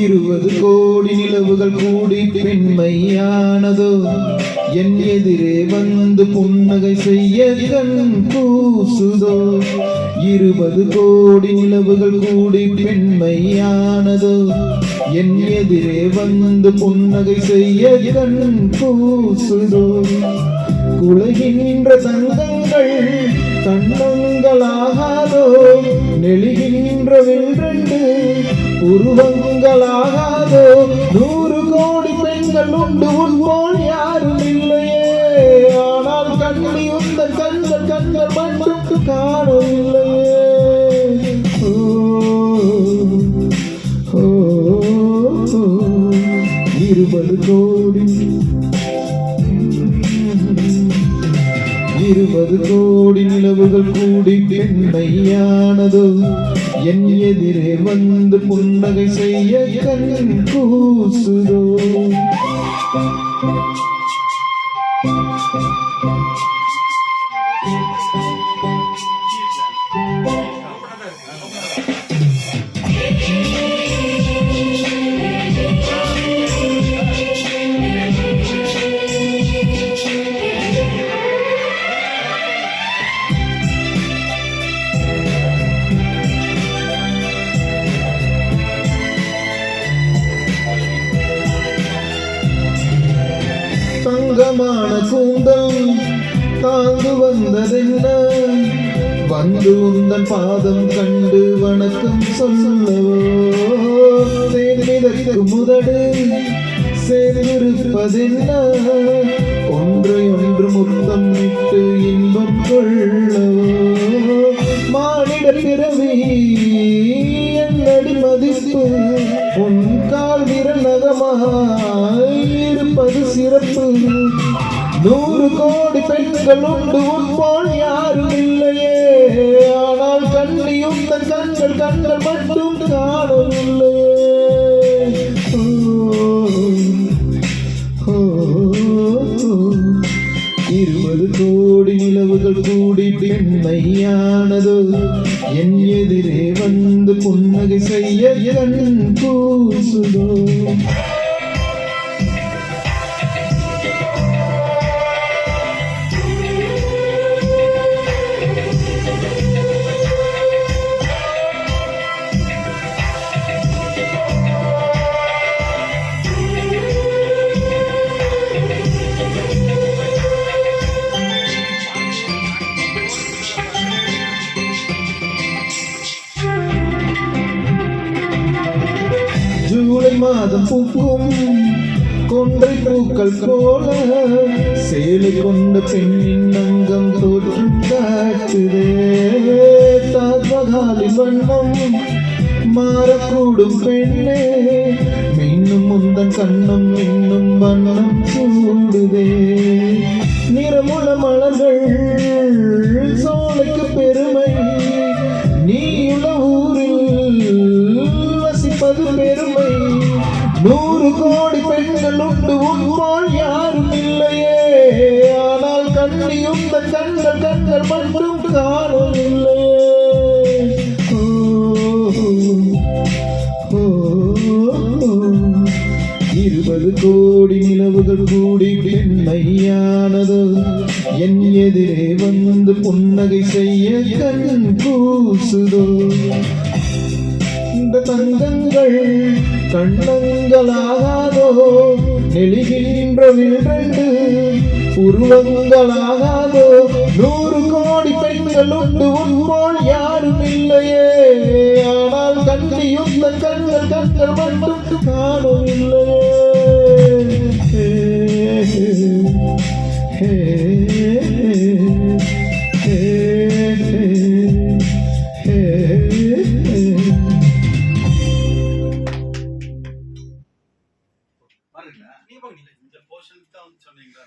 இருபது கோடி நிலவுகள் கூடி பெண்மையானதோ என் எதிரே வந்து புன்னகை செய்ய கண் கூசுதோ. 20 கோடி நிலவுகள் கூடி பெண்மையானதோ என் எதிரே வந்து புன்னகை செய்ய கண் கூசுதோ. குலைகின்ற தங்கங்கள் தன்னங்களாகாதோ, நெளிகின்ற வென்றெண்டு உருவங்களாகாதோ. 100 கோடி பெண்கள் உண்டு உன்போல் யாரும் இல்லையே, ஆனால் கண்ணி உந்த கண்கள் கண்கள் மட்டும் காணவில்லையே. ஓ 20 கோடி 20 கோடி நிலவுகள் கூடி பெண்மையானதோ என் எதிரே வந்து புன்னகை செய்ய கண் கூசுதோ. தங்கமான கூந்தல் தாங்கு வந்ததென்ன, வந்து உந்தன் பாதம் கண்டு வணக்கம் சொல்லவோ. தேனிதற்கு முதடு சேர்ந்திருப்பதென்ன, ஒன்றை ஒன்று முத்தம் விட்டு இன்பம் கொள்ளவோ. மானிட பிறவி என்னடி மதிப்பு, உன் கால் விரல் நகமாயிருப்பது சிறப்பு. 100 கோடி பெண்கள் உண்டு உன்போல் யாரும் இல்லையே, ஆனால் கண்ணியும் தன் கண்கள் கண்கள் மட்டும் காணவில்லையே. 20 கோடி நிலவுகள் கூடி பெண்மையானதோ என் எதிரே வந்து புன்னகை செய்ய கண் கூசுதோ. ஜூலை மாதம் பூக்கும் கொன்றை பூக்கள் போல, சேலை கொண்ட பெண்ணின் அங்கம் தோற்றம் காட்டுதே. தாஜ்மஹாலின் வண்ணம் மாறக்கூடும் பெண்ணே, மின்னும் முந்தன் கண்ணம் இன்னும் வண்ணம் சூடுதே. நிறமுள்ள மலர்கள் சோலைக்கு பெருமை, நீயுள்ள ஊரில் வசிப்பது பெருமை. 100 கோடி பெண்கள் உண்டு உன்போல் யாரும் இல்லையே, ஆனால் கண்ணியும் தன் கண்கள் கண்கள் மட்டும் காணவில்லையே. 20 கோடி நிலவுகள் கூடி பெண்மையானதோ என் எதிரே வந்து புன்னகை செய்ய கண் கூசுதோ. இந்த தங்கங்கள் கண்ணங்களாகாதோ, நெளிகின்ற வில்ரெண்டு உருவங்களாகாதோ. 100 கோடி பெண்கள் உண்டு உன்போல் யாரும் இல்லையே, ஆனால் கண்ணியும் தன் கண்கள் கண்கள் மட்டும் காணவில்லையே. நீங்க இந்த போர்ஷன் தான் சொன்னீங்களா?